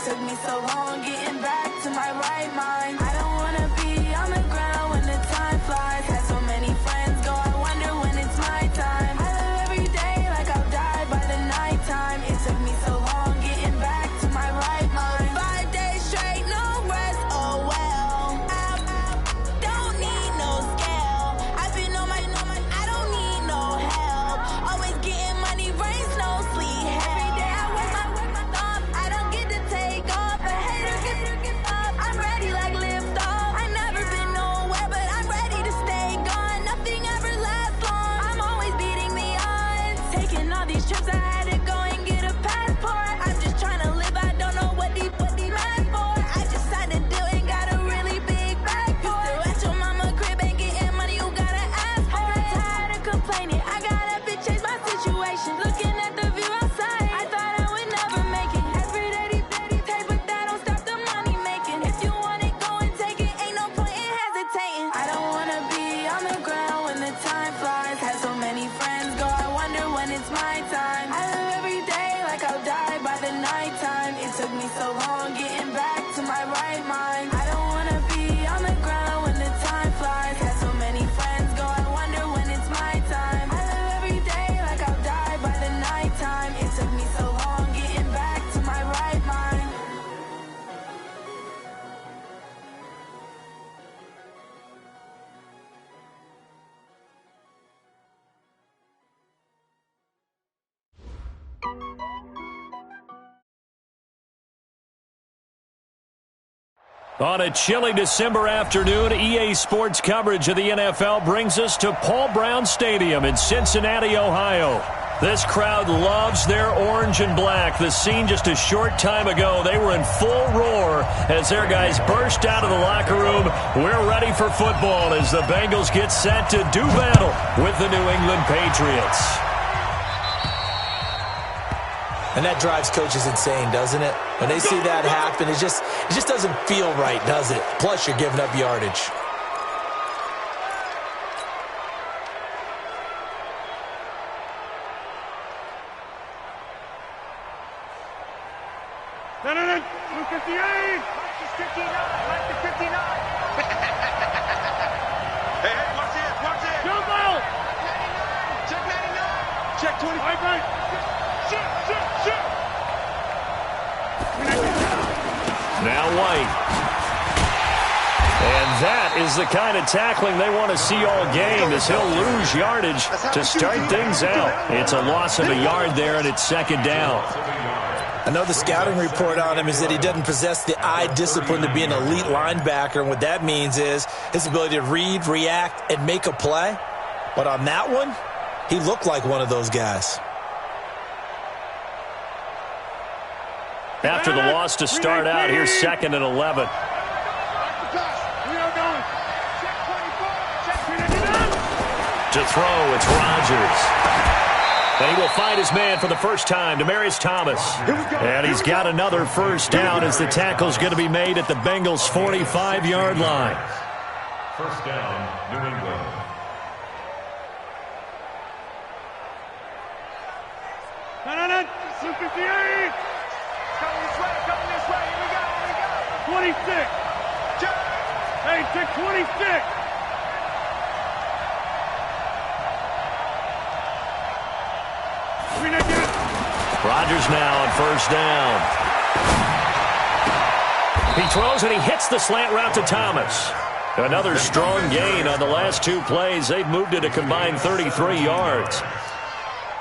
took me so long getting back to my right mind. I don't wanna be on the ground when the time flies. Had so many friends go, I wonder when it's my time. I live every day like I'll die by the nighttime. It took me so long getting back to my right mind. 5 days straight, no rest, oh well. Don't need no scale. I've been on my, I don't need no help. Always getting money, rains, no sleep. Every day I work my thumb, I don't get to take off. A hater get up, I'm ready like lift off. I never been nowhere, but I'm ready to stay gone. Nothing ever lasts long, I'm always beating the odds. Taking all these trips, I had to go and get a passport. I'm just trying to live, I don't know what the mad for. I just had to do it, got a really big bag for it. Still at your mama crib, ain't getting money, you gotta ask for it. I'm tired of complaining, I gotta change my situation. Looking at the view outside, I thought I would never make it. Every day they pay, but that don't stop the money making. If you want it, go and take it, ain't no point in hesitating. I don't wanna be on the ground when the time flies. Had so many friends go, I wonder when it's my time. I live every day like I'll die by the nighttime. It took me so long getting back to my right mind. I don't wanna be on the ground when the time flies. Had so many friends go, I wonder when it's my time. I live every day like I'll die by the nighttime. It took me so long getting back to my right mind. On a chilly December afternoon, EA Sports coverage of the NFL brings us to Paul Brown Stadium in Cincinnati, Ohio. This crowd loves their orange and black. The scene just a short time ago, they were in full roar as their guys burst out of the locker room. We're ready for football as the Bengals get set to do battle with the New England Patriots. And that drives coaches insane, doesn't it? When they see that happen, it just doesn't feel right, does it? Plus, you're giving up yardage. No, 258! Like the 59, like the 59. Hey, watch it! Jump out! 99, check 99. Check 25. Right. Shit! Now White. And that is the kind of tackling they want to see all game as he'll lose yardage to start things out. It's a loss of a yard there, and it's second down. I know the scouting report on him is that he doesn't possess the eye discipline to be an elite linebacker, and what that means is his ability to read, react, and make a play. But on that one, he looked like one of those guys. After the loss to start out, here's 2nd and 11. To throw, it's Rodgers. And he will find his man for the first time, Demaryius Thomas. And he's got another first down as the tackle's going to be made at the Bengals' 45-yard line. First down, New England. No, 258! Coming this way, here we go. 26! Hey, check 26! Rodgers now on first down. He throws and he hits the slant route to Thomas. Another strong gain on the last 2 plays. They've moved it a combined 33 yards.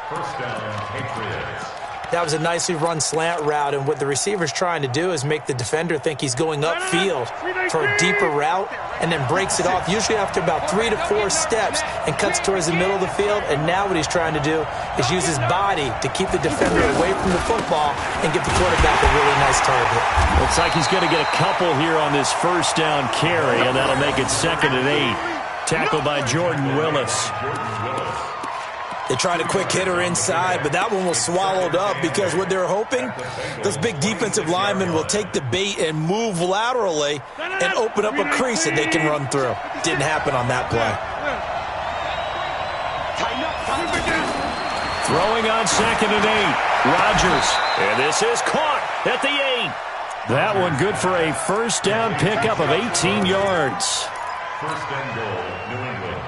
First down, Patriots. That was a nicely run slant route, and what the receiver's trying to do is make the defender think he's going upfield for a deeper route and then breaks it off, usually after about 3 to 4 steps, and cuts towards the middle of the field. And now what he's trying to do is use his body to keep the defender away from the football and give the quarterback a really nice target. Looks like he's going to get a couple here on this first down carry, and that'll make it 2nd and 8. Tackled by Jordan Willis. They tried a quick hitter inside, but that one was swallowed up because what they're hoping, those big defensive linemen will take the bait and move laterally and open up a crease that they can run through. Didn't happen on that play. Throwing on 2nd and 8. Rodgers. And this is caught at the 8. That one good for a first down pickup of 18 yards. First and goal, New England.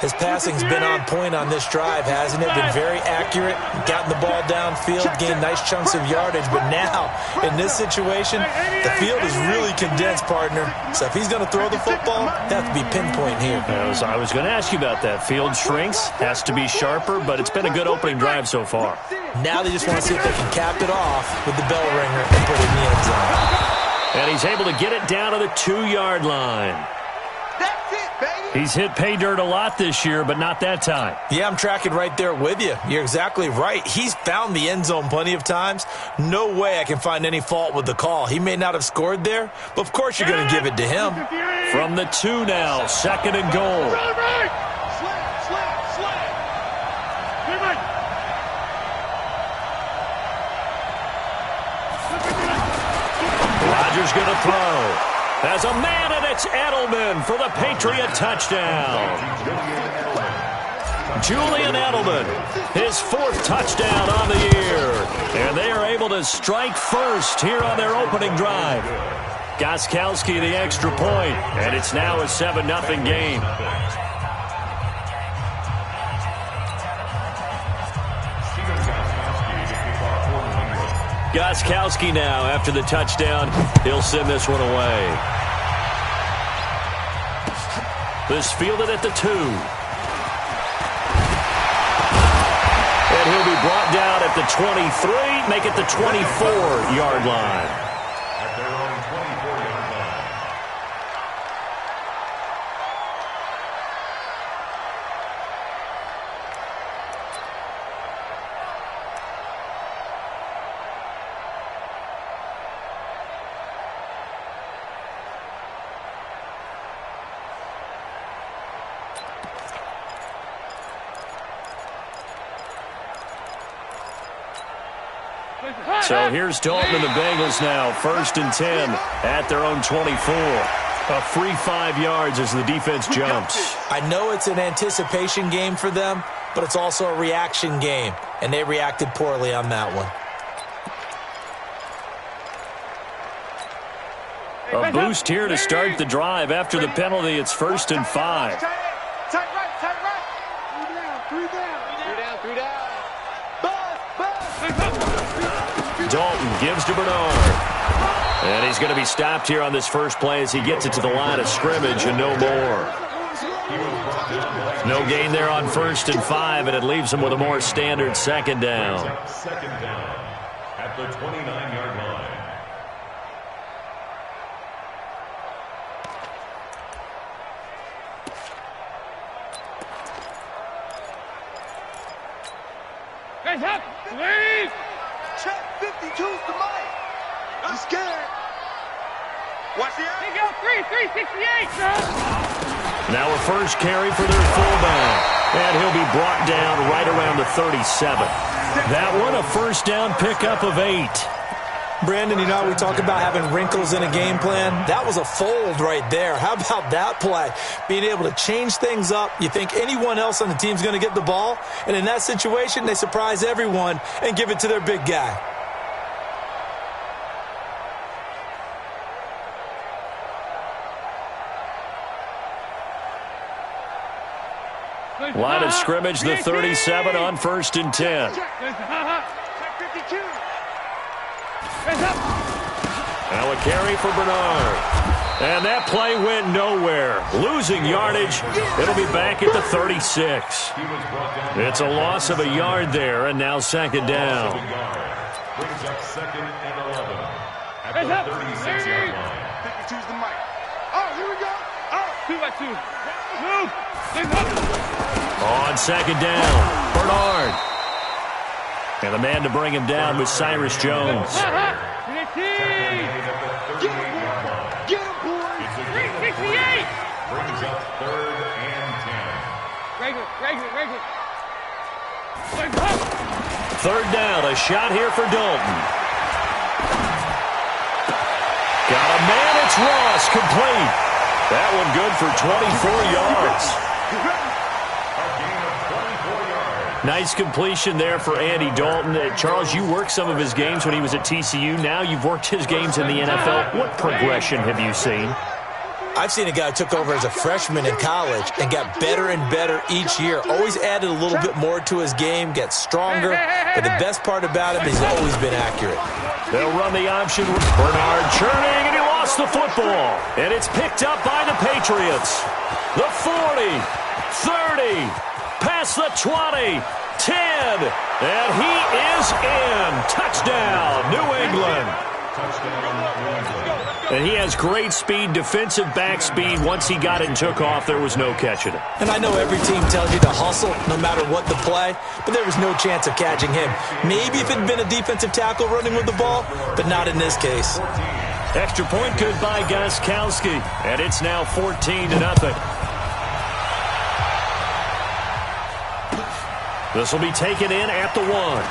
His passing's been on point on this drive, hasn't it? Been very accurate, gotten the ball downfield, gained nice chunks of yardage. But now, in this situation, the field is really condensed, partner. So if he's going to throw the football, that has to be pinpoint here. I was going to ask you about that. Field shrinks, has to be sharper, but it's been a good opening drive so far. Now they just want to see if they can cap it off with the bell ringer and put it in the end zone. And he's able to get it down to the 2-yard line. He's hit pay dirt a lot this year, but not that time. Yeah, I'm tracking right there with you. You're exactly right. He's found the end zone plenty of times. No way I can find any fault with the call. He may not have scored there, but of course you're going to give it to him. From the 2 now, 2nd and goal. Rodgers going to throw. There's a man, and it's Edelman for the Patriot touchdown. Julian Edelman, his 4th touchdown on the year. And they are able to strike first here on their opening drive. Gostkowski the extra point, and it's now a 7-0 game. Gostkowski now, after the touchdown, he'll send this one away. This fielded at the 2. And he'll be brought down at the 23, make it the 24-yard line. At their own 24-yard line. So here's Dalton and the Bengals now, 1st and 10 at their own 24. A free 5 yards as the defense jumps. I know it's an anticipation game for them, but it's also a reaction game, and they reacted poorly on that one. A boost here to start the drive. After the penalty, it's 1st and 5. Tight right. 3 down. Dalton gives to Bernard. And he's going to be stopped here on this first play as he gets it to the line of scrimmage and no more. No gain there on 1st and 5, and it leaves him with a more standard 2nd down. 2nd down at the 29-yard line. Guys up, please. Check 52's the mic. I'm scared. Watch the out. Here you go, 368, son. Now a first carry for their fullback. And he'll be brought down right around the 37. That one, a first down pickup of 8. Brandon, you know, we talk about having wrinkles in a game plan. That was a fold right there. How about that play? Being able to change things up. You think anyone else on the team's going to get the ball, and in that situation, they surprise everyone and give it to their big guy. Line of scrimmage, the 37 on 1st and 10. Check 52. Now a carry for Bernard. And that play went nowhere. Losing yardage. It'll be back at the 36. It's a loss of a yard there, and now 2nd down. Brings up 2nd and 11 at the 36-yard line. 52's the mic. Oh, here we go. Oh, 2 by 2. Move. On 2nd down, Bernard. And the man to bring him down was Cyrus Jones. Get him, boys. 368. Brings up 3rd and 10. Regular. 3rd down, a shot here for Dalton. Got a man, it's Ross, complete. That one good for 24 yards. A gain of 24 yards. Nice completion there for Andy Dalton. Charles, you worked some of his games when he was at TCU. Now you've worked his games in the NFL. What progression have you seen? I've seen a guy who took over as a freshman in college and got better and better each year. Always added a little bit more to his game, gets stronger. But the best part about him is he's always been accurate. They'll run the option. Bernard churning, and he lost the football. And it's picked up by the Patriots. The 40, 30, past the 20, 10, and he is in. Touchdown, New England. And he has great speed, defensive back speed. Once he got it and took off, there was no catching it. And I know every team tells you to hustle no matter what the play, but there was no chance of catching him. Maybe if it had been a defensive tackle running with the ball, but not in this case. Extra point good by Gostkowski, and it's now 14-0. This will be taken in at the 1.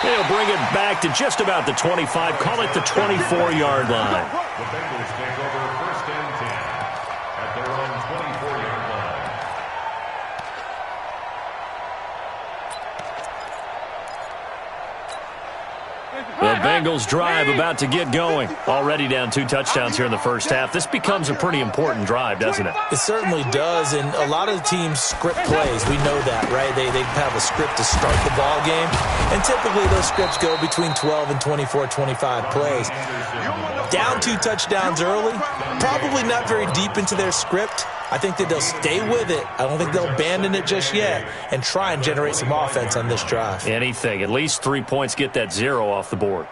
They'll bring it back to just about the 25. Call it the 24-yard line. The Bengals take over 1st and 10 at their own 24-yard line. The Bengals drive about to get going. Already down 2 touchdowns here in the first half. This becomes a pretty important drive, doesn't it? It certainly does, and a lot of the teams script plays. We know that, right? They have a script to start the ball game, and typically those scripts go between 12 and 24, 25 plays. Down 2 touchdowns early, probably not very deep into their script. I think that they'll stay with it. I don't think they'll abandon it just yet and try and generate some offense on this drive. Anything. At least 3 points, get that 0 off the board.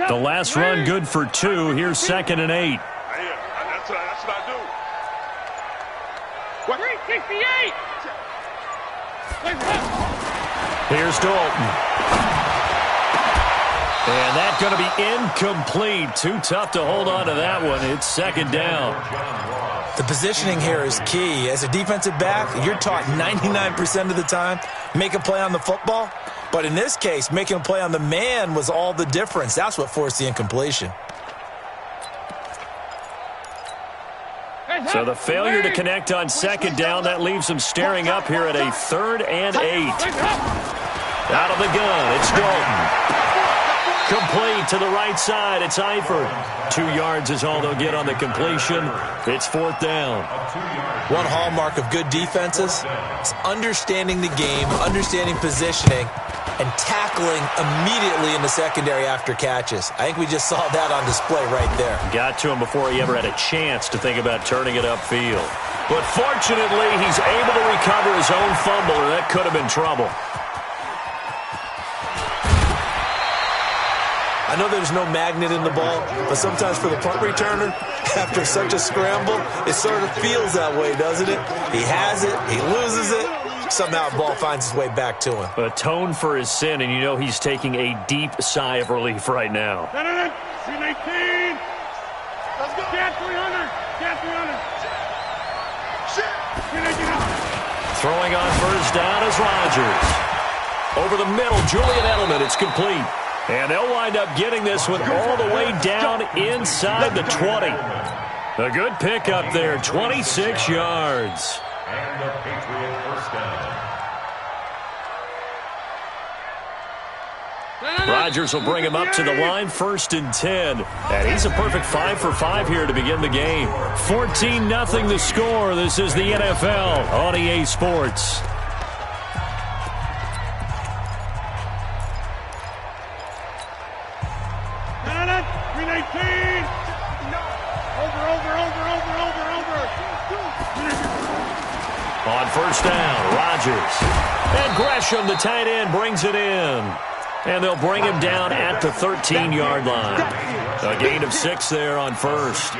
The last run good for 2. Here's 2nd and 8. That's what I do. 368. Here's Dalton. And that's going to be incomplete. Too tough to hold on to that one. It's 2nd down. The positioning here is key. As a defensive back, you're taught 99% of the time, make a play on the football. But in this case, making a play on the man was all the difference. That's what forced the incompletion. So the failure to connect on 2nd down, that leaves them staring up here at a 3rd and 8. Out of the gun, it's Dalton. Complete to the right side, it's Eifert. 2 yards is all they'll get on the completion. It's 4th down. One hallmark of good defenses is understanding the game, understanding positioning, and tackling immediately in the secondary after catches. I think we just saw that on display right there. Got to him before he ever had a chance to think about turning it upfield. But fortunately, he's able to recover his own fumble, or that could have been trouble. I know there's no magnet in the ball, but sometimes for the punt returner, after such a scramble, it sort of feels that way, doesn't it? He has it, he loses it, somehow the ball finds its way back to him. Atone for his sin, and you know he's taking a deep sigh of relief right now. 319. Let's go. Get 300. Get 300. Throwing on 1st down is Rodgers. Over the middle, Julian Edelman, it's complete. And they'll wind up getting this one all the way down inside the 20. A good pickup there, 26 yards. And the Patriot 1st down. Rodgers will bring him up to the line, 1st and 10. And he's a perfect 5 for 5 here to begin the game. 14-0 the score. This is the NFL on EA Sports. On 1st down, Rodgers. And Gresham, the tight end, brings it in. And they'll bring him down at the 13-yard line. A gain of 6 there on first.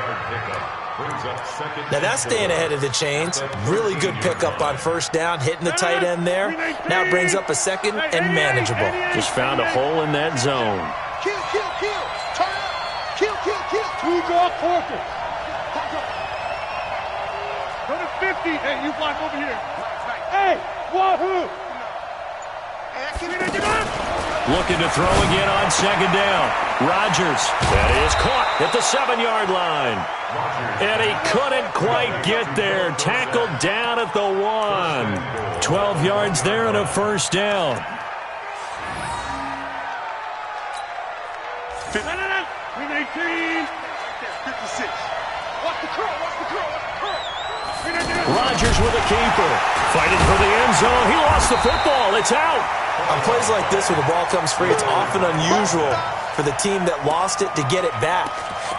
Now that's staying ahead of the chains. Really good pickup on first down, hitting the tight end there. Now it brings up a second and manageable. Just found a hole in that zone. Kill, kill, kill. Turn up. Kill, kill, kill. Two-drop forces. Go to 50. Hey, you block over here. Hey, wahoo. Looking to throw again on second down. Rodgers. That is caught at the 7-yard line. And he couldn't quite get there. Tackled down at the 1. 12 yards there and a first down. We 18. 56. Watch the curl, watch the curl, watch the curl. Rodgers with a keeper. Fighting for the end zone. He lost the football. It's out. On plays like this where the ball comes free, it's often unusual for the team that lost it to get it back.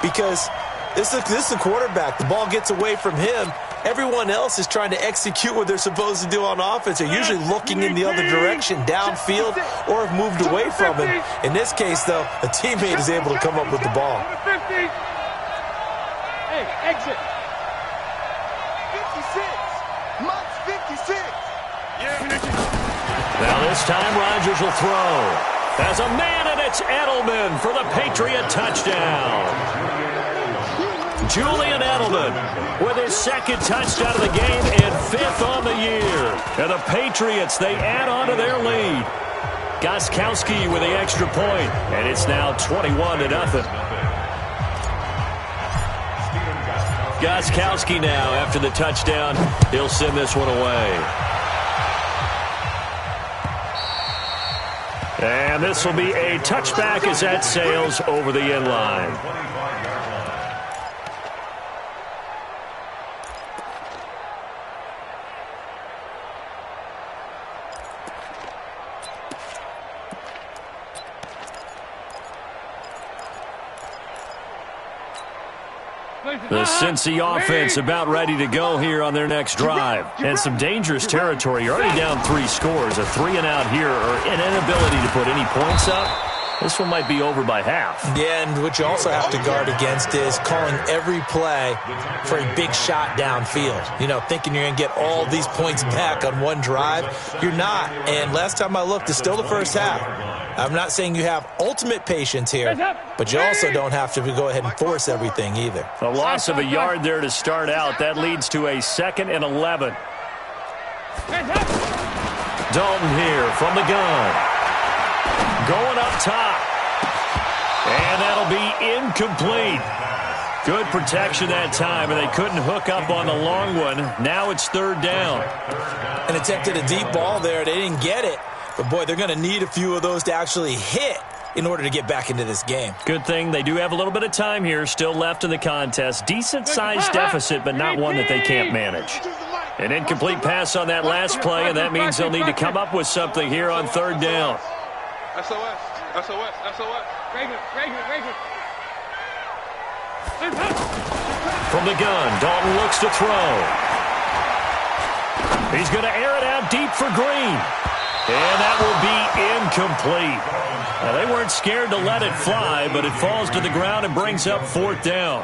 Because this is the quarterback. The ball gets away from him. Everyone else is trying to execute what they're supposed to do on offense. They're usually looking in the other direction, downfield, or have moved away from him. In this case, though, a teammate is able to come up with the ball. Hey, exit. 56. Monk's 56. Now this time Rodgers will throw. As a man, and it's Edelman for the Patriot touchdown. Julian Edelman with his second touchdown of the game and 5th on the year. And the Patriots, they add on to their lead. Gostkowski with the extra point, and it's now 21-0. Gostkowski now, after the touchdown, he'll send this one away. And this will be a touchback as that sails over the end line. The Cincy offense about ready to go here on their next drive. And some dangerous territory. You're already down 3 scores. A 3-and-out here or an inability to put any points up. This one might be over by half. Yeah, and what you also have to guard against is calling every play for a big shot downfield. You know, thinking you're going to get all these points back on one drive. You're not. And last time I looked, it's still the first half. I'm not saying you have ultimate patience here, but you also don't have to go ahead and force everything either. A loss of a yard there to start out. That leads to a 2nd and 11. Dalton here from the gun. Going up top. And that'll be incomplete. Good protection that time, and they couldn't hook up on the long one. Now it's 3rd down. And attempted a deep ball there. They didn't get it. But, boy, they're going to need a few of those to actually hit in order to get back into this game. Good thing they do have a little bit of time here still left in the contest. Decent-sized deficit, but not one that they can't manage. An incomplete pass on that last play, and that means they'll need to come up with something here on 3rd down. SOS, SOS, SOS. From the gun, Dalton looks to throw. He's going to air it out deep for Green. And that will be incomplete. Now, they weren't scared to let it fly, but it falls to the ground and brings up 4th down.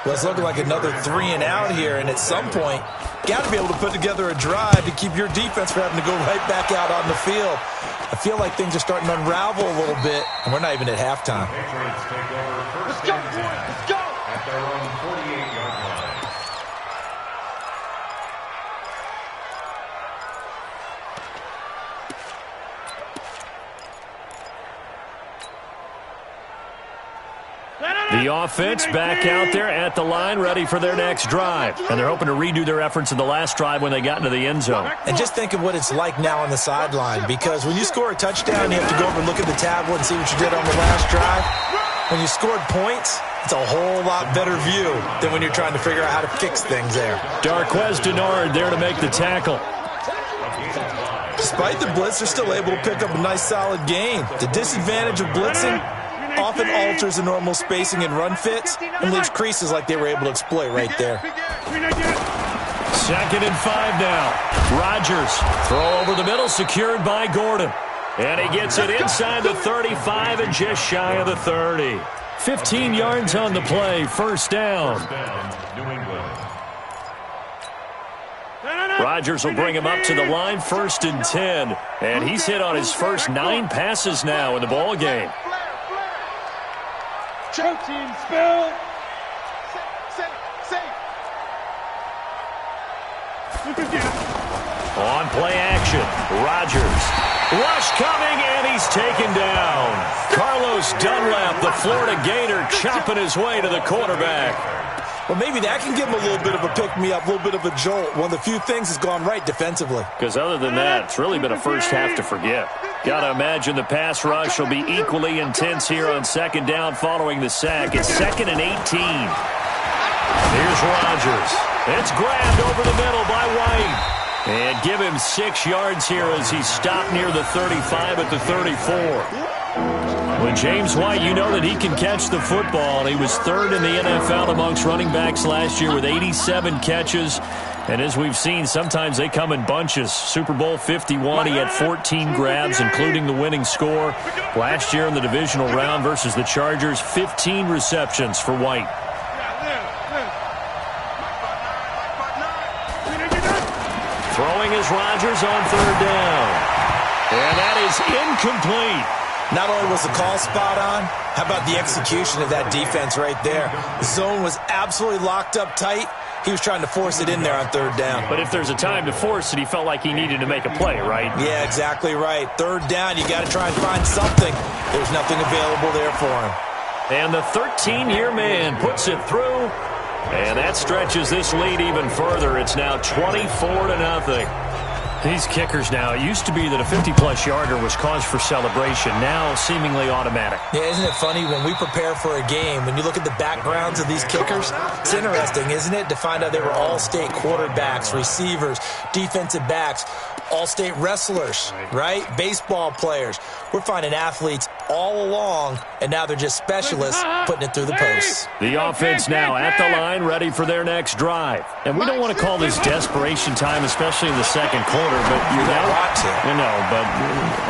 Well, it's looking like another 3-and-out here, and at some point, got to be able to put together a drive to keep your defense from having to go right back out on the field. I feel like things are starting to unravel a little bit, and we're not even at halftime. Let's go, boys. Let's go. At their own 48-yard line. The offense back out there at the line, ready for their next drive. And they're hoping to redo their efforts in the last drive when they got into the end zone. And just think of what it's like now on the sideline, because when you score a touchdown, you have to go over and look at the tablet and see what you did on the last drive. When you scored points, it's a whole lot better view than when you're trying to figure out how to fix things there. Darquez Denard there to make the tackle. Despite the blitz, they're still able to pick up a nice, solid gain. The disadvantage of blitzing often alters the normal spacing and run fits and leaves creases like they were able to exploit right there. 2nd and 5 now. Rodgers, throw over the middle, secured by Gordon. And he gets it inside the 35 and just shy of the 30. 15 yards on the play, first down. New England. Rodgers will bring him up to the line, 1st and 10. And he's hit on his first 9 passes now in the ball game. Team spill. On play action, Rodgers. Rush coming, and he's taken down. Carlos Dunlap, the Florida Gator, chopping his way to the quarterback. Well, maybe that can give him a little bit of a pick-me-up, a little bit of a jolt. One of the few things has gone right defensively. Because other than that, it's really been a first half to forget. Got to imagine the pass rush will be equally intense here on 2nd down following the sack. It's 2nd and 18. Here's Rodgers. It's grabbed over the middle by White. And give him 6 yards here as he's stopped near the 35 at the 34. With James White, you know that he can catch the football. He was 3rd in the NFL amongst running backs last year with 87 catches. And as we've seen, sometimes they come in bunches. Super Bowl 51, he had 14 grabs, including the winning score. Last year in the divisional round versus the Chargers, 15 receptions for White. Throwing is Rodgers on 3rd down. And that is incomplete. Not only was the call spot on, how about the execution of that defense right there? The zone was absolutely locked up tight. He was trying to force it in there on 3rd down. But if there's a time to force it, he felt like he needed to make a play, right? Yeah, exactly right. 3rd down, you got to try and find something. There's nothing available there for him. And the 13-year man puts it through. And that stretches this lead even further. It's now 24-0. These kickers now, it used to be that a 50-plus yarder was cause for celebration. Now seemingly automatic. Yeah, isn't it funny when we prepare for a game, when you look at the backgrounds of these kickers, it's interesting, isn't it, to find out they were all-state quarterbacks, receivers, defensive backs, all-state wrestlers, right? Baseball players. We're finding athletes all along, and now they're just specialists putting it through the posts. The offense now at the line, ready for their next drive. And we don't want to call this desperation time, especially in the second quarter, but you're down.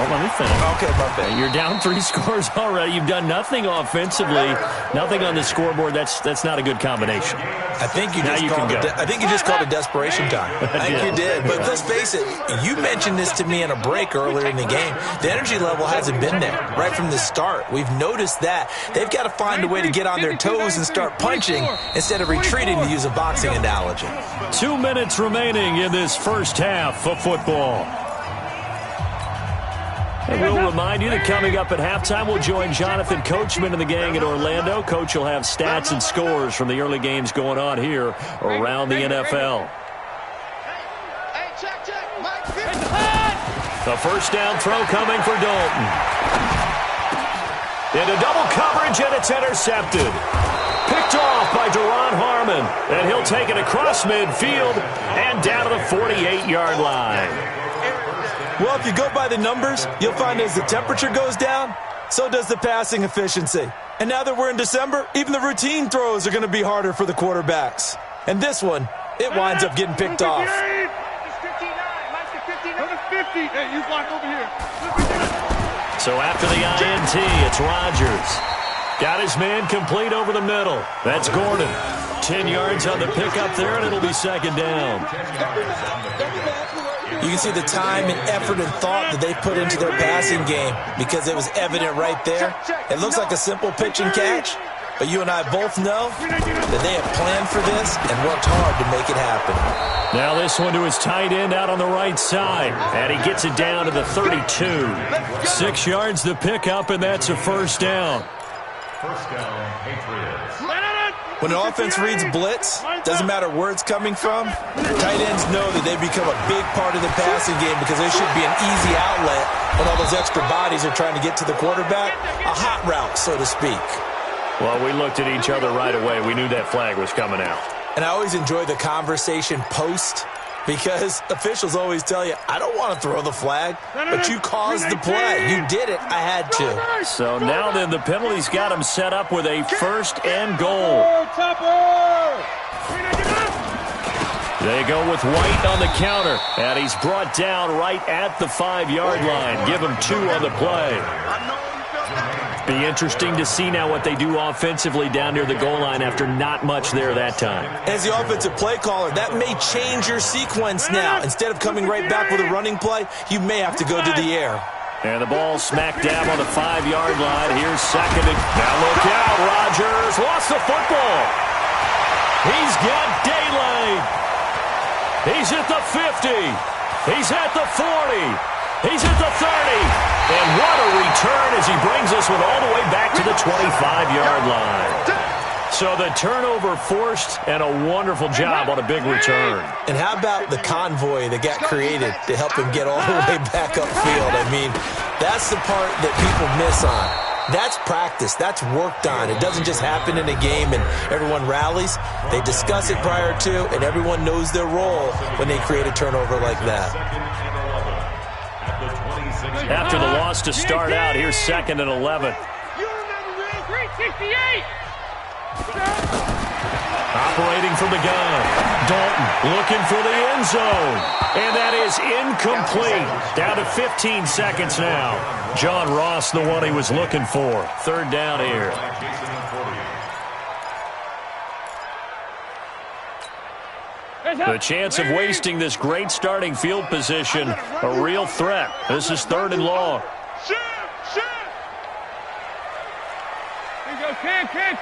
Let me finish. Okay, my bad. You're down 3 scores already. You've done nothing offensively, nothing on the scoreboard. That's not a good combination. I think you just called it desperation time. I think you did. But let's face it, you mentioned this to me in a break earlier in the game. The energy level hasn't been there right from the start. We've noticed that. They've got to find a way to get on their toes and start punching instead of retreating, to use a boxing analogy. 2 minutes remaining in this first half of football. And we'll remind you that coming up at halftime, we'll join Jonathan Coachman and the gang in Orlando. Coach will have stats and scores from the early games going on here around the NFL. The first down throw coming for Dalton. Into double coverage, and it's intercepted. Picked off by Deron Harmon, and he'll take it across midfield and down to the 48-yard line. Well, if you go by the numbers, you'll find as the temperature goes down, so does the passing efficiency. And now that we're in December, even the routine throws are going to be harder for the quarterbacks. And this one, it winds up getting picked off. So after the INT, it's Rodgers. Got his man complete over the middle. That's Gordon. 10 yards on the pickup there, and it'll be 2nd down. You can see the time and effort and thought that they put into their passing game because it was evident right there. It looks like a simple pitch and catch, but you and I both know that they have planned for this and worked hard to make it happen. Now this one to his tight end out on the right side, and he gets it down to the 32. 6 yards the pickup, and that's a first down. First down, Patriots. When an offense reads blitz, doesn't matter where it's coming from, tight ends know that they become a big part of the passing game because they should be an easy outlet when all those extra bodies are trying to get to the quarterback. A hot route, so to speak. Well, we looked at each other right away. We knew that flag was coming out. And I always enjoy the conversation post because officials always tell you, I don't want to throw the flag, but you caused the play. You did it. I had to. So now then the penalty's got him set up with a 1st and goal. They go with White on the counter, and he's brought down right at the 5-yard line. Give him 2 on the play. Be interesting to see now what they do offensively down near the goal line after not much there that time. As the offensive play caller, that may change your sequence now. Instead of coming right back with a running play, you may have to go to the air. And the ball smack dab on the 5-yard line. Here's second. Now look out, Rodgers lost the football. He's got daylight. He's at the 50. He's at the 40. He's at the 30. And what a return as he brings us with all the way back to the 25-yard line. So the turnover forced and a wonderful job on a big return. And how about the convoy that got created to help him get all the way back upfield? I mean, that's the part that people miss on. That's practice. That's worked on. It doesn't just happen in a game and everyone rallies. They discuss it prior to, and everyone knows their role when they create a turnover like that. After the loss to start out, here's 2nd and 11. 368. Operating from the gun. Dalton looking for the end zone. And that is incomplete. Down to 15 seconds now. John Ross, the one he was looking for. 3rd down here. The chance of wasting this great starting field position, a real threat. This is 3rd and long. Here you go, Cam. Here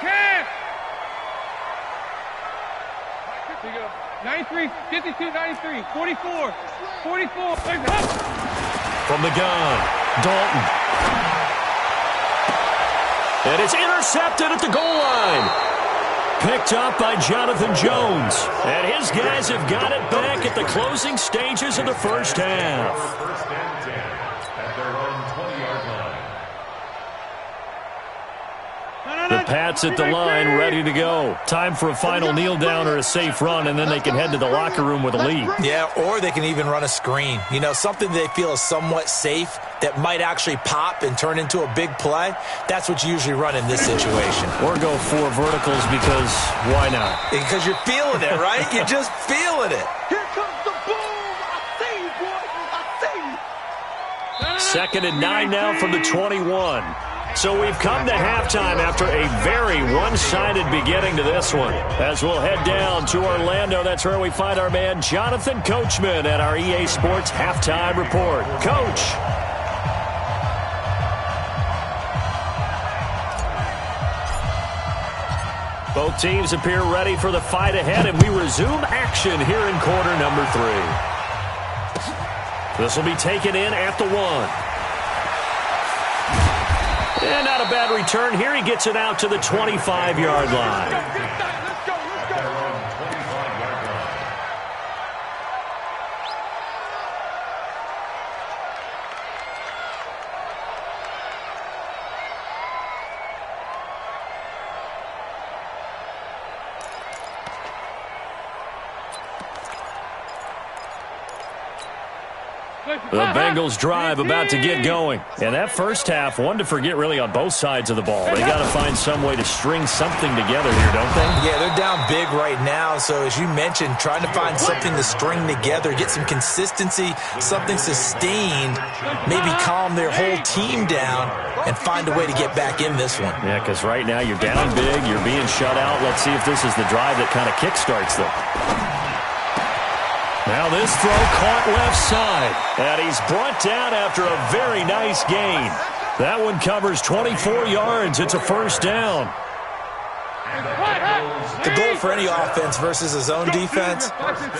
you go. 93, 52, 93, 44. From the gun, Dalton. And it's intercepted at the goal line. Picked up by Jonathan Jones. And his guys have got it back at the closing stages of the first half. First and 10 at their own 20-yard line. The Pats at the line, ready to go. Time for a final kneel down or a safe run, and then they can head to the locker room with a lead. Yeah, or they can even run a screen. You know, something they feel is somewhat safe that might actually pop and turn into a big play. That's what you usually run in this situation. Or go 4 verticals because why not? Because you're feeling it, right? You're just feeling it. Here comes the boom. I see you, boy. I see you. 2nd and 9 now from the 21. So we've come to halftime after a very one-sided beginning to this one. As we'll head down to Orlando, that's where we find our man Jonathan Coachman at our EA Sports Halftime Report. Coach. Both teams appear ready for the fight ahead, and we resume action here in quarter number 3. This will be taken in at the 1. And not a bad return here. He gets it out to the 25-yard line. Let's go. The Bengals drive about to get going. And that first half, one to forget really on both sides of the ball. They got to find some way to string something together here, don't they? Yeah, they're down big right now. So as you mentioned, trying to find something to string together, get some consistency, something sustained, maybe calm their whole team down and find a way to get back in this one. Yeah, because right now you're down big, you're being shut out. Let's see if this is the drive that kind of kickstarts them. Now this throw caught left side. And he's brought down after a very nice gain. That one covers 24 yards. It's a first down. The goal for any offense versus a zone defense,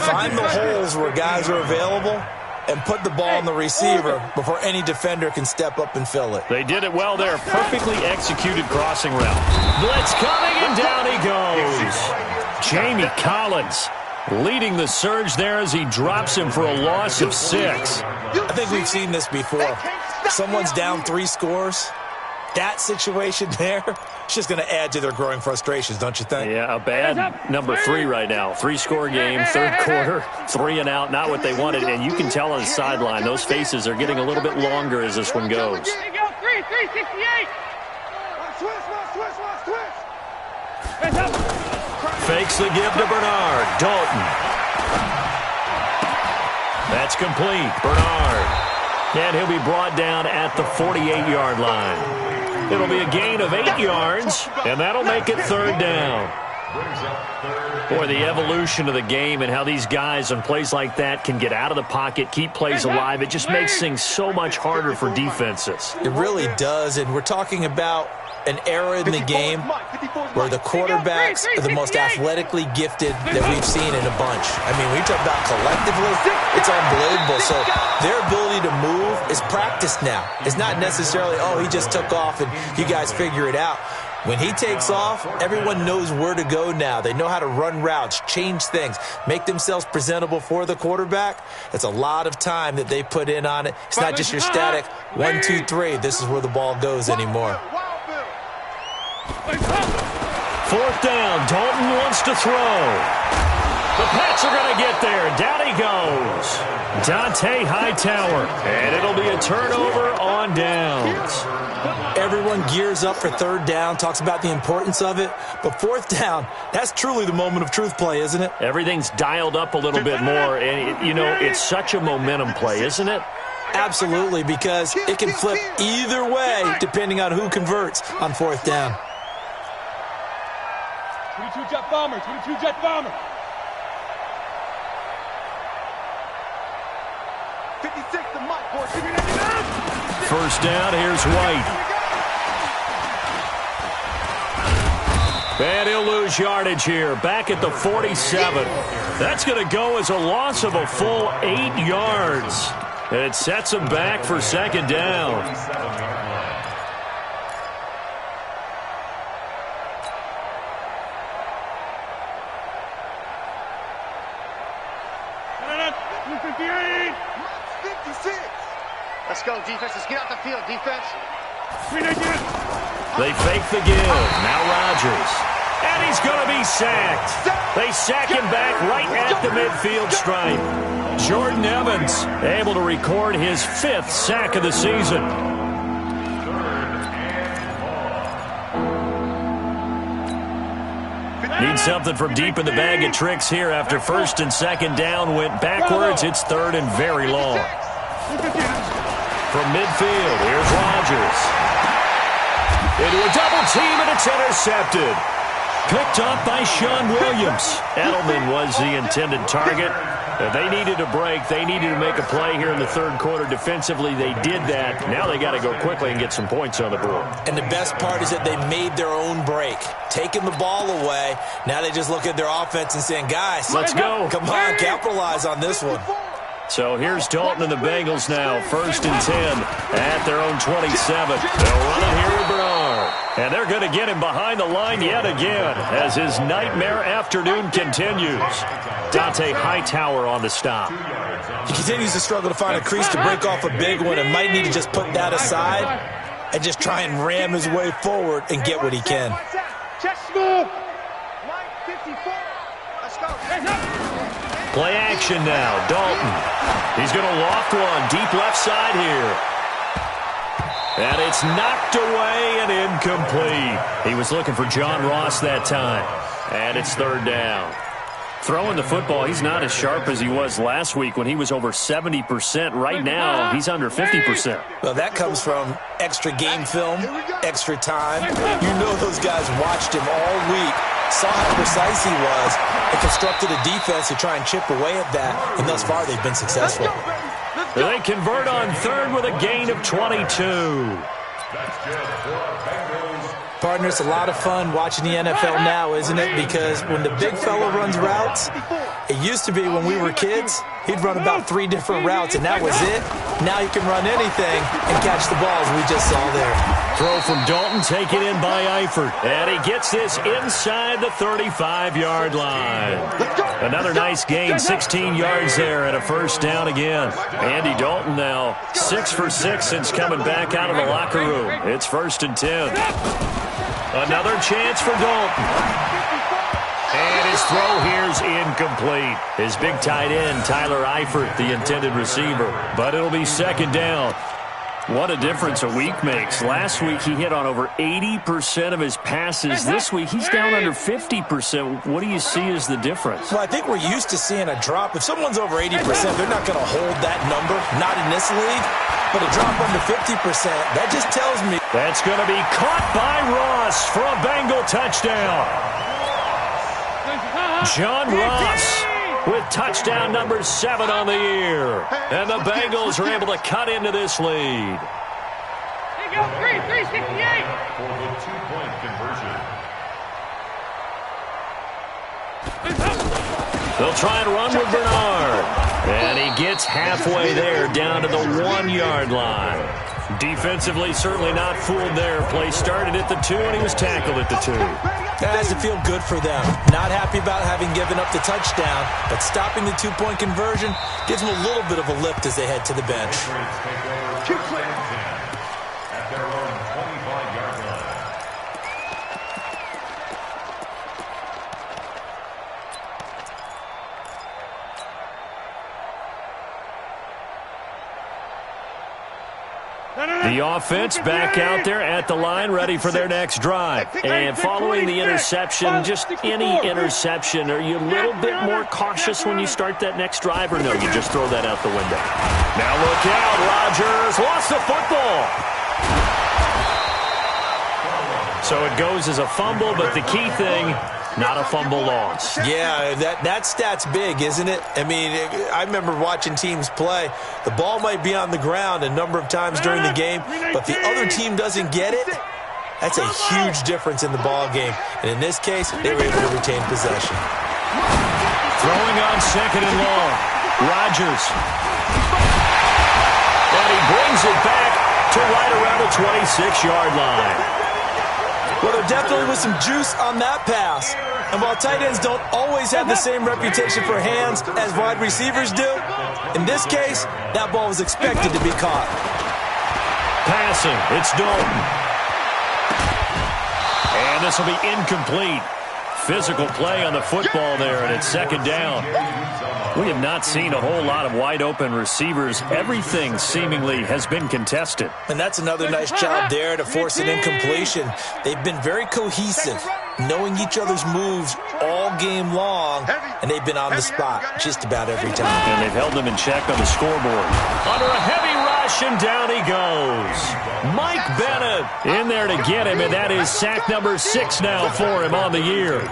find the holes where guys are available and put the ball on the receiver before any defender can step up and fill it. They did it well there. Perfectly executed crossing route. Blitz coming, and down he goes. Jamie Collins leading the surge there as he drops him for a loss of 6. I think we've seen this before. Someone's down 3 scores. That situation there, it's just going to add to their growing frustrations, don't you think? Yeah, a bad number 3 right now. 3-score game, third quarter, 3 and out, not what they wanted. And you can tell on the sideline, those faces are getting a little bit longer as this one goes. There you go, 368. Switch. Fakes the give to Bernard. Dalton. That's complete. Bernard. And he'll be brought down at the 48-yard line. It'll be a gain of 8 yards, and that'll make it third down. Boy, the evolution of the game and how these guys on plays like that can get out of the pocket, keep plays alive, it just makes things so much harder for defenses. It really does, and we're talking about an era in the game where the quarterbacks are the most athletically gifted that we've seen in a bunch. I mean, when you talk about collectively, it's unbelievable. So their ability to move is practiced now. It's not necessarily, oh, he just took off and you guys figure it out. When he takes off, everyone knows where to go now. They know how to run routes, change things, make themselves presentable for the quarterback. It's a lot of time that they put in on it. It's not just your static 1, 2, 3. This is where the ball goes anymore. Fourth down. Dalton wants to throw. The Pats are going to get there. Down he goes. Dante Hightower. And it'll be a turnover on downs. Everyone gears up for third down, talks about the importance of it. But fourth down, that's truly the moment of truth play, isn't it? Everything's dialed up a little bit more. And, you know, it's such a momentum play, isn't it? Absolutely, because it can flip either way depending on who converts on fourth down. 22 jet bomber, 22 jet bomber. 56 to Mike, boy. First down, here's White. And he'll lose yardage here, back at the 47. That's going to go as a loss of a full 8 yards. And it sets him back for second down. Let's go, defense. Let's get out the field, defense. They fake the give. Now Rodgers. And he's going to be sacked. They sack him back right at the midfield stripe. Jordan Evans able to record his 5th sack of the season. Need something from deep in the bag of tricks here after first and second down went backwards. It's third and very long. From midfield, here's Rodgers. Into a double team, and it's intercepted. Picked up by Sean Williams. Edelman was the intended target. They needed a break. They needed to make a play here in the third quarter. Defensively, they did that. Now they got to go quickly and get some points on the board. And the best part is that they made their own break. Taking the ball away. Now they just look at their offense and saying, guys, let's go. Come on, capitalize on this one. So here's Dalton and the Bengals now. First and 10 at their own 27. They'll run it here to Bernard. And they're going to get him behind the line yet again as his nightmare afternoon continues. Dante Hightower on the stop. He continues to struggle to find a crease to break off a big one and might need to just put that aside and just try and ram his way forward and get what he can. Chest move. Line 54. Let's go. Play action now. Dalton. He's going to loft one deep left side here. And it's knocked away and incomplete. He was looking for John Ross that time. And it's third down. Throwing the football, he's not as sharp as he was last week when he was over 70%. Right now, he's under 50%. Well, that comes from extra game film, extra time. You know those guys watched him all week, saw how precise he was, and constructed a defense to try and chip away at that. And thus far, they've been successful. They convert on third with a gain of 22. Partner, it's a lot of fun watching the NFL now, isn't it? Because when the big fella runs routes, it used to be when we were kids, he'd run about 3 different routes, and that was it. Now he can run anything and catch the balls we just saw there. Throw from Dalton, taken in by Eifert. And he gets this inside the 35-yard line. Another nice gain, 16 yards there and a first down again. Andy Dalton now 6 for 6 since coming back out of the locker room. It's first and 10. Another chance for Dalton. And his throw here's incomplete. His big tight end, Tyler Eifert, the intended receiver. But it'll be second down. What a difference a week makes. Last week he hit on over 80% of his passes. This week he's down under 50%. What do you see as the difference? Well, I think we're used to seeing a drop. If someone's over 80%, they're not going to hold that number, not in this league. But a drop under 50%, that just tells me. That's going to be caught by Ross for a Bengal touchdown. John Ross with touchdown number 7 on the year. And the Bengals are able to cut into this lead. Here you go, 368. For the 2-point conversion. They'll try and run with Bernard. And he gets halfway there, down to the 1-yard line. Defensively, certainly not fooled there. Play started at the 2, and he was tackled at the 2. That has to feel good for them. Not happy about having given up the touchdown, but stopping the 2-point conversion gives them a little bit of a lift as they head to the bench. At their own 25-yard line. The offense back out there at the line, ready for their next drive. And following the interception, just any interception, are you a little bit more cautious when you start that next drive, or no, you just throw that out the window? Now look out, Rodgers lost the football. So it goes as a fumble, but the key thing, not a fumble loss. Yeah, that stat's big, isn't it? I mean, I remember watching teams play. The ball might be on the ground a number of times during the game, but the other team doesn't get it. That's a huge difference in the ball game. And in this case, they were able to retain possession. Throwing on 2nd and long. Rodgers. And he brings it back to right around the 26-yard line. Well, there definitely was some juice on that pass. And while tight ends don't always have the same reputation for hands as wide receivers do, in this case, that ball was expected to be caught. Passing, it's Dalton. And this will be incomplete. Physical play on the football there, and it's 2nd down. We have not seen a whole lot of wide-open receivers. Everything seemingly has been contested. And that's another nice job there to force an incompletion. They've been very cohesive, knowing each other's moves all game long, and they've been on the spot just about every time. And they've held them in check on the scoreboard. Under a heavy rush, and down he goes. Mike Bennett in there to get him, and that is sack number 6 now for him on the year.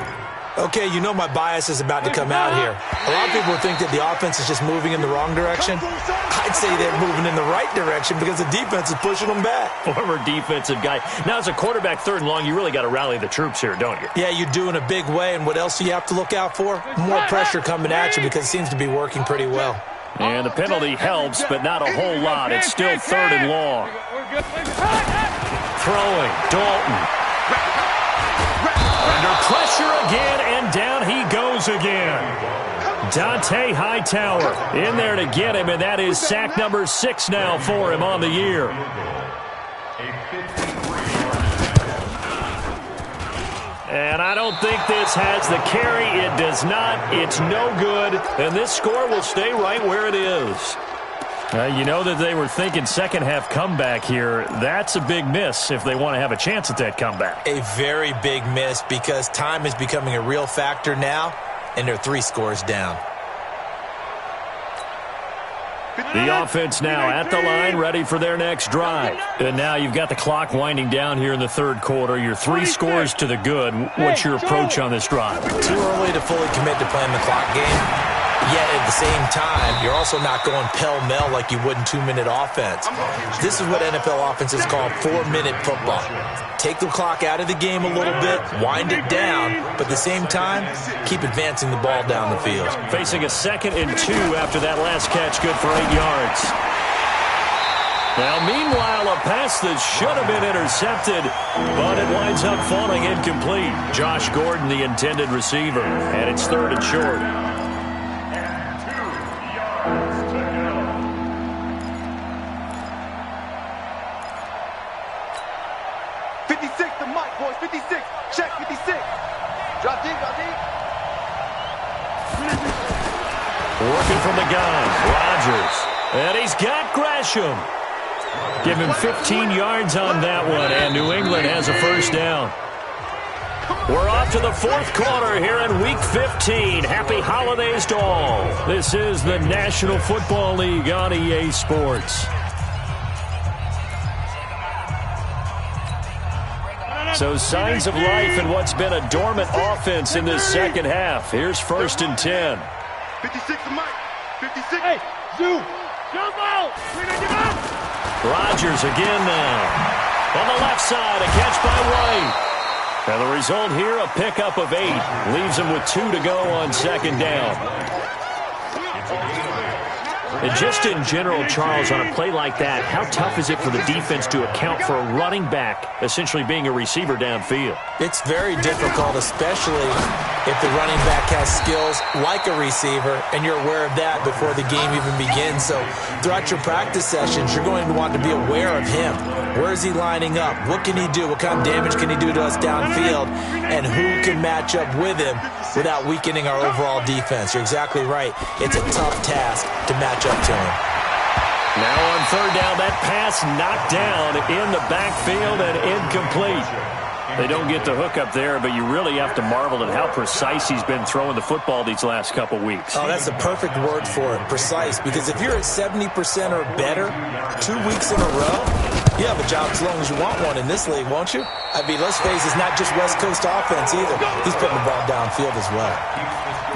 Okay, you know my bias is about to come out here. A lot of people think that the offense is just moving in the wrong direction. I'd say they're moving in the right direction because the defense is pushing them back. Former defensive guy. Now, as a quarterback 3rd and long, you really got to rally the troops here, don't you? Yeah, you do in a big way, and what else do you have to look out for? More pressure coming at you because it seems to be working pretty well. And the penalty helps, but not a whole lot. It's still 3rd and long. Throwing, Dalton. Under pressure again, and down he goes again. Dante Hightower in there to get him, and that is sack number 6 now for him on the year. And I don't think this has the carry. It does not. It's no good, and this score will stay right where it is. You know that they were thinking second half comeback here. That's a big miss if they want to have a chance at that comeback. A very big miss because time is becoming a real factor now, and they're 3 scores down. The offense now at the line, ready for their next drive. And now you've got the clock winding down here in the 3rd quarter. You're 3 scores to the good. What's your approach on this drive? Too early to fully commit to playing the clock game. Yet at the same time, you're also not going pell-mell like you would in 2-minute offense. This is what NFL offenses call 4-minute football. Take the clock out of the game a little bit, wind it down, but at the same time, keep advancing the ball down the field. Facing a 2nd and 2 after that last catch, good for 8 yards. Now, meanwhile, a pass that should have been intercepted, but it winds up falling incomplete. Josh Gordon, the intended receiver, and it's 3rd and short. 56, the mic, boys. 56. Check 56. Drop deep, drop deep. Working from the gun, Rodgers. And he's got Gresham. Give him 15 yards on that one, and New England has a first down. We're off to the fourth quarter here in Week 15. Happy holidays to all. This is the National Football League on EA Sports. So signs of life in what's been a dormant offense in this second half. Here's 1st and 10. 56 to Mike. 56. Hey, Zoo. Jump out. Rodgers again now. On the left side, a catch by White. And the result here, a pickup of 8. Leaves him with 2 to go on 2nd down. And just in general, Charles, on a play like that, how tough is it for the defense to account for a running back essentially being a receiver downfield? It's very difficult, especially if the running back has skills like a receiver, and you're aware of that before the game even begins. So throughout your practice sessions, you're going to want to be aware of him. Where is he lining up? What can he do? What kind of damage can he do to us downfield? And who can match up with him without weakening our overall defense? You're exactly right. It's a tough task to match up to him. Now on 3rd down, that pass knocked down in the backfield and incomplete. They don't get the hook up there, but you really have to marvel at how precise he's been throwing the football these last couple weeks. Oh, that's the perfect word for it, precise. Because if you're at 70% or better 2 weeks in a row, you have a job as long as you want one in this league, won't you? I mean, let's face it, it's not just West Coast offense either. He's putting the ball downfield as well.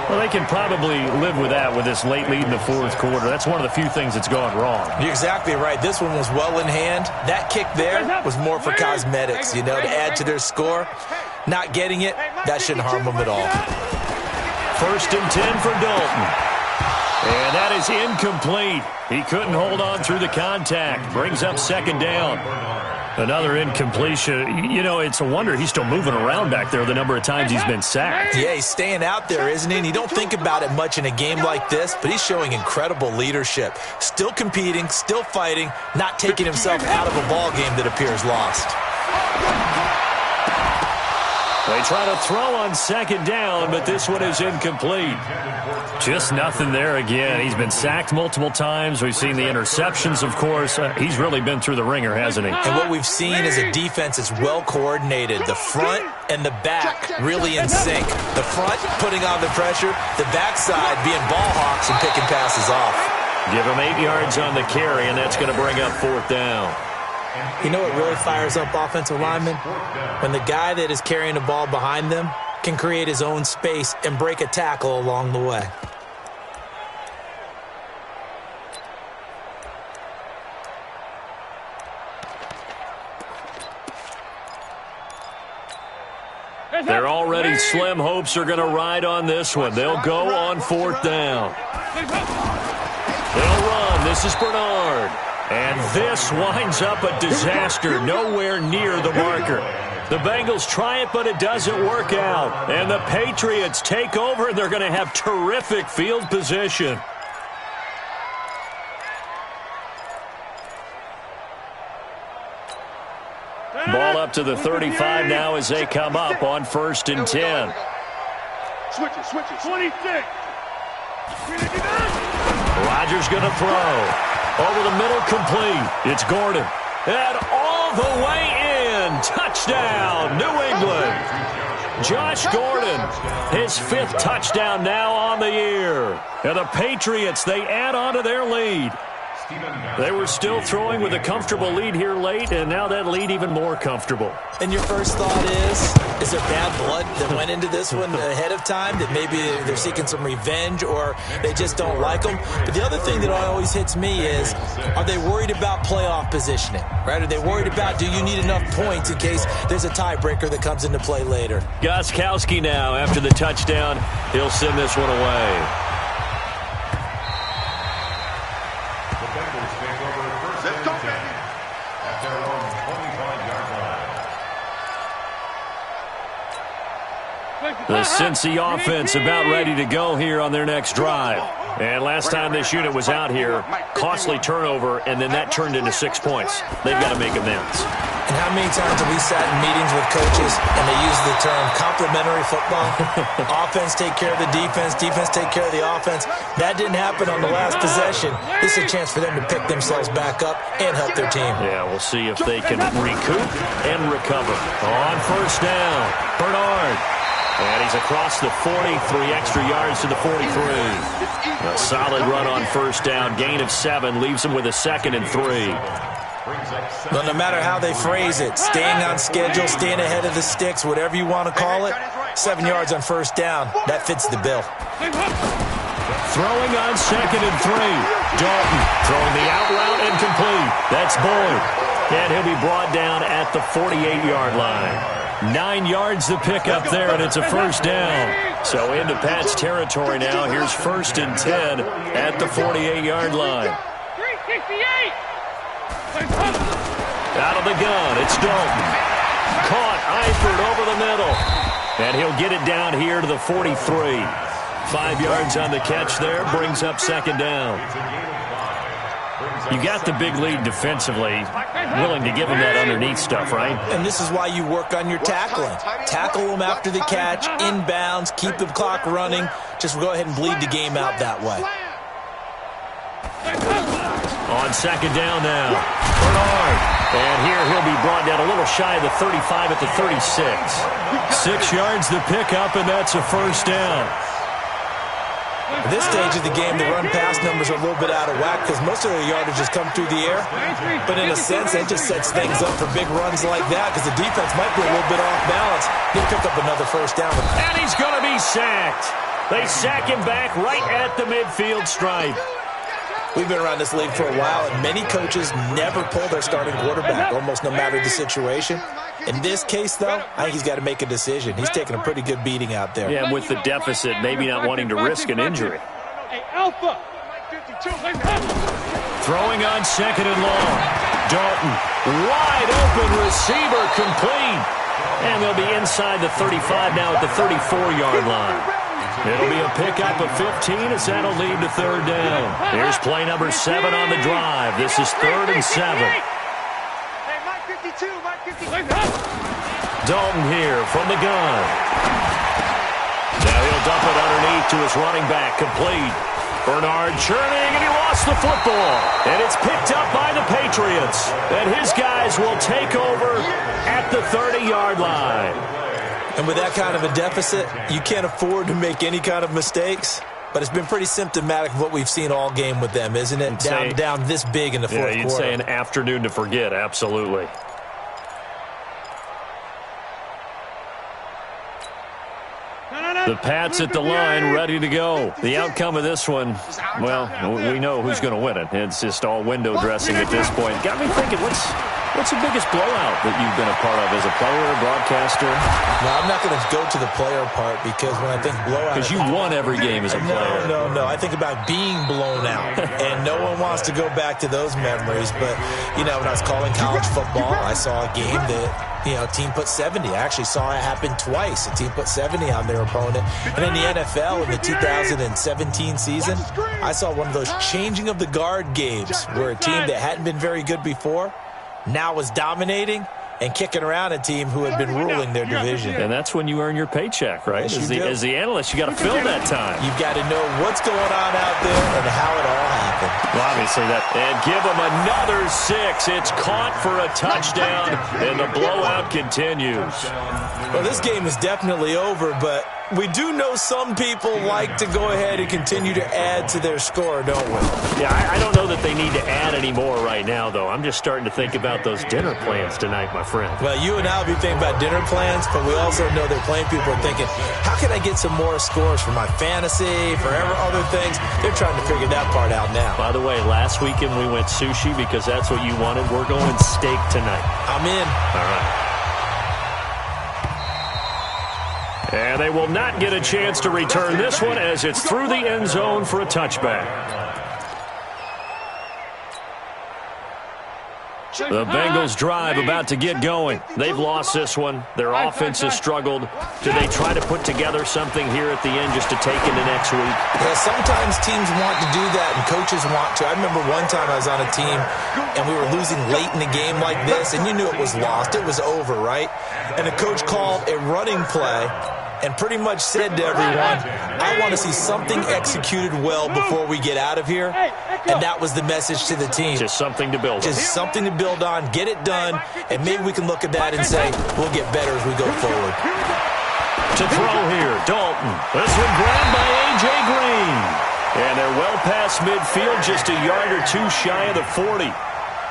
Well, they can probably live with that with this late lead in the 4th quarter. That's one of the few things that's gone wrong. You're exactly right. This one was well in hand. That kick there was more for cosmetics, you know, to add to their score. Not getting it, that shouldn't harm them at all. 1st and 10 for Dalton. And that is incomplete. He couldn't hold on through the contact. Brings up 2nd down. Another incompletion. You know, it's a wonder he's still moving around back there the number of times he's been sacked. Yeah, he's staying out there, isn't he? And you don't think about it much in a game like this, but he's showing incredible leadership. Still competing, still fighting, not taking himself out of a ball game that appears lost. They try to throw on 2nd down, but this one is incomplete. Just nothing there again. He's been sacked multiple times. We've seen the interceptions, of course. He's really been through the ringer, hasn't he? And what we've seen is a defense that's well coordinated. The front and the back really in sync. The front putting on the pressure, the backside being ball hawks and picking passes off. Give him 8 yards on the carry, and that's going to bring up 4th down. You know what really fires up offensive linemen? When the guy that is carrying the ball behind them can create his own space and break a tackle along the way. Their already slim hopes are going to ride on this one. They'll go on 4th down. They'll run. This is Bernard. And this winds up a disaster, nowhere near the marker. The Bengals try it, but it doesn't work out. And the Patriots take over, and they're going to have terrific field position. Ball up to the 35 now as they come up on 1st and 10. Switch it. 26. Rodgers going to throw. Over the middle, complete. It's Gordon. And all the way in. Touchdown, New England. Josh Gordon, his 5th touchdown now on the year. And the Patriots, they add on to their lead. They were still throwing with a comfortable lead here late, and now that lead even more comfortable. And your first thought is there bad blood that went into this one ahead of time, that maybe they're seeking some revenge or they just don't like them? But the other thing that always hits me is, are they worried about playoff positioning? Right? Are they worried about, do you need enough points in case there's a tiebreaker that comes into play later? Gostkowski now, after the touchdown, he'll send this one away. The Cincy offense about ready to go here on their next drive. And last time this unit was out here, costly turnover, and then that turned into 6 points. They've got to make amends. And how many times have we sat in meetings with coaches and they use the term complementary football? Offense take care of the defense, defense take care of the offense. That didn't happen on the last possession. This is a chance for them to pick themselves back up and help their team. Yeah, we'll see if they can recoup and recover. On first down, Bernard. And he's across the 40, 3 extra yards to the 43. A solid run on first down, gain of 7, leaves him with a 2nd and 3. Well, no matter how they phrase it, staying on schedule, staying ahead of the sticks, whatever you want to call it, 7 yards on first down, that fits the bill. Throwing on 2nd and 3. Dalton throwing the out route and complete. That's Boyd. And he'll be brought down at the 48-yard line. 9 yards the pick up there, and it's a first down. So into Pat's territory now. Here's 1st and 10 at the 48-yard line. 368. Out of the gun, it's Dalton. Caught, Eifert over the middle. And he'll get it down here to the 43. 5 yards on the catch there, brings up 2nd down. You got the big lead defensively, willing to give him that underneath stuff, right? And this is why you work on your tackling. Tackle them after the catch, inbounds, keep the clock running. Just go ahead and bleed the game out that way. On 2nd down now, Bernard. And here he'll be brought down a little shy of the 35 at the 36. 6 yards the pickup, and that's a first down. At this stage of the game, the run-pass numbers are a little bit out of whack because most of their yardage has come through the air. But in a sense, that just sets things up for big runs like that because the defense might be a little bit off balance. He'll pick up another first down. And he's going to be sacked. They sack him back right at the midfield stripe. We've been around this league for a while, and many coaches never pull their starting quarterback, almost no matter the situation. In this case, though, I think he's got to make a decision. He's taking a pretty good beating out there. Yeah, and with the deficit, maybe not wanting to risk an injury. Throwing on 2nd and long. Dalton, wide open receiver, complete. And they'll be inside the 35 now at the 34-yard line. It'll be a pickup of 15 as that'll lead to 3rd down. Here's play number 7 on the drive. This is 3rd and 7. Dalton here from the gun. Now he'll dump it underneath to his running back, complete. Bernard churning, and he lost the football. And it's picked up by the Patriots. And his guys will take over at the 30-yard line. And with that kind of a deficit, you can't afford to make any kind of mistakes. But it's been pretty symptomatic of what we've seen all game with them, isn't it? Down this big in the fourth quarter. Yeah, you'd say an afternoon to forget, absolutely. The Pats at the line, ready to go. The outcome of this one, well, we know who's going to win it. It's just all window dressing at this point. Got me thinking, what's the biggest blowout that you've been a part of as a player, broadcaster? No, I'm not going to go to the player part because when I think blowout... Because you won every game as a player. No. I think about being blown out. And no one wants to go back to those memories. But, you know, when I was calling college football, I saw a game that... team put 70. I actually saw it happen twice. A team put 70 on their opponent. And in the NFL, in the 2017 season, I saw one of those changing of the guard games where a team that hadn't been very good before now was dominating and kicking around a team who had been ruling their division. And that's when you earn your paycheck, right? Yes, as the analyst, you got to fill that time. You've got to know what's going on out there and how it all happened. Well, obviously that. And give them another 6. It's caught for a touchdown, and the blowout continues. Well, this game is definitely over, but we do know some people like to go ahead and continue to add to their score, don't we? Yeah, I don't know that they need to add any more right now, though. I'm just starting to think about those dinner plans tonight, my friend. Well, you and I will be thinking about dinner plans, but we also know that playing people are thinking, how can I get some more scores for my fantasy, for other things? They're trying to figure that part out now. By the way, last weekend we went sushi because that's what you wanted. We're going steak tonight. I'm in. All right. And they will not get a chance to return this one as it's through the end zone for a touchback. The Bengals drive about to get going. They've lost this one. Their offense has struggled. Do they try to put together something here at the end just to take into next week? Yeah, sometimes teams want to do that and coaches want to. I remember one time I was on a team and we were losing late in the game like this, and you knew it was lost. It was over, right? And the coach called a running play and pretty much said to everyone, I want to see something executed well before we get out of here. And that was the message to the team. Just something to build on. Just something to build on, get it done, and maybe we can look at that and say, we'll get better as we go forward. To throw here, Dalton. This one grabbed by A.J. Green. And they're well past midfield, just a yard or two shy of the 40.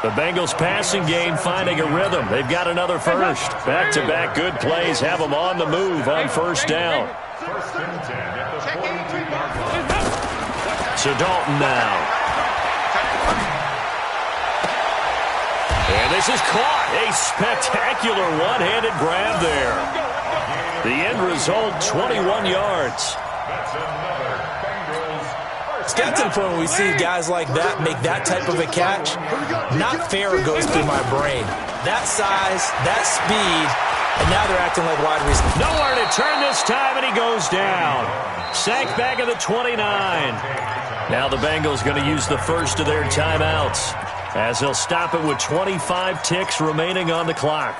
The Bengals passing game finding a rhythm. They've got another first. Back-to-back good plays have them on the move on first down. First and 10 at the 42-yard line. So Dalton now. And this is caught. A spectacular one-handed grab there. The end result, 21 yards. That's another Bengals It's got to the point when we see guys like that make that type of a catch, not fair goes through my brain. That size, that speed, and now they're acting like wide receivers. Nowhere to turn this time, and he goes down. Sacked back at the 29. Now the Bengals going to use the first of their timeouts as they'll stop it with 25 ticks remaining on the clock.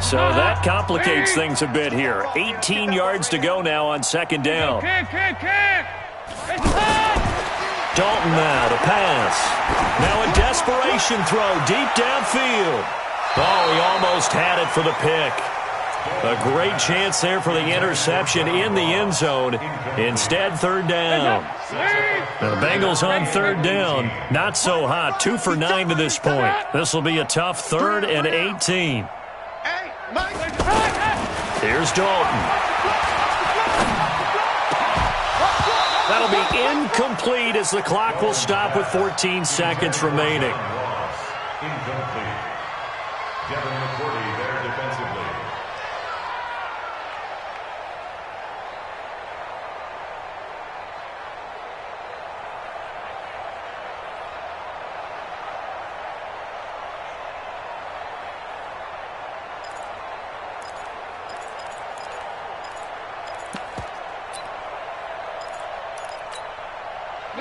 So that complicates things a bit here. 18 yards to go now on second down. Dalton now to pass. Now a desperation throw deep downfield. Oh, he almost had it for the pick. A great chance there for the interception in the end zone. Instead, third down. Now the Bengals on third down. Not so hot. 2 for 9 to this point. This will be a tough 3rd and 18. Here's Dalton. That'll be incomplete as the clock will stop with 14 seconds remaining. incomplete. Devin McCourty there defensively.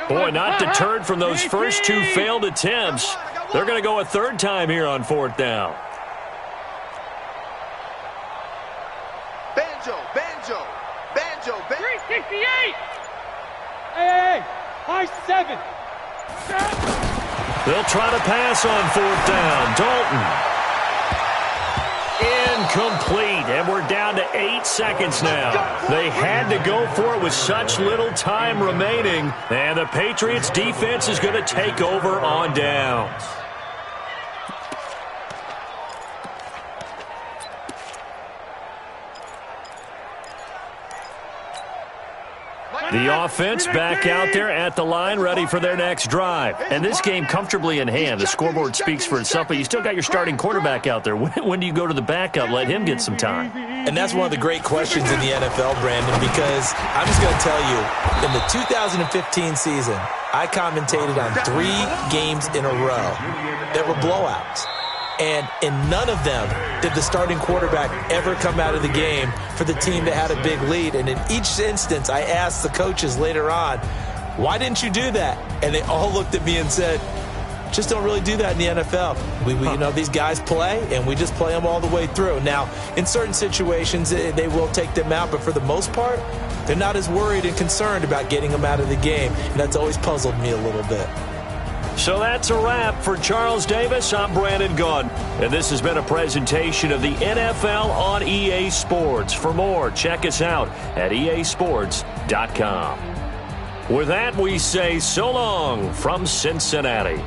Boy, not deterred from those first 2 failed attempts. They're going to go a 3rd time here on 4th down. Banjo. 368. Hey, high 7. They'll try to pass on 4th down. Dalton. Incomplete, and we're down to 8 seconds now. They had to go for it with such little time remaining, and the Patriots defense is going to take over on downs. The offense back out there at the line, ready for their next drive. And this game comfortably in hand. The scoreboard speaks for itself, but you still got your starting quarterback out there. When do you go to the backup? Let him get some time. And that's one of the great questions in the NFL, Brandon, because I'm just going to tell you, in the 2015 season, I commentated on 3 games in a row that were blowouts. And in none of them did the starting quarterback ever come out of the game for the team that had a big lead. And in each instance, I asked the coaches later on, why didn't you do that? And they all looked at me and said, just don't really do that in the NFL. You know, these guys play, and we just play them all the way through. Now, in certain situations, they will take them out, but for the most part, they're not as worried and concerned about getting them out of the game. And that's always puzzled me a little bit. So that's a wrap for Charles Davis. I'm Brandon Gaudin, and this has been a presentation of the NFL on EA Sports. For more, check us out at easports.com. With that, we say so long from Cincinnati.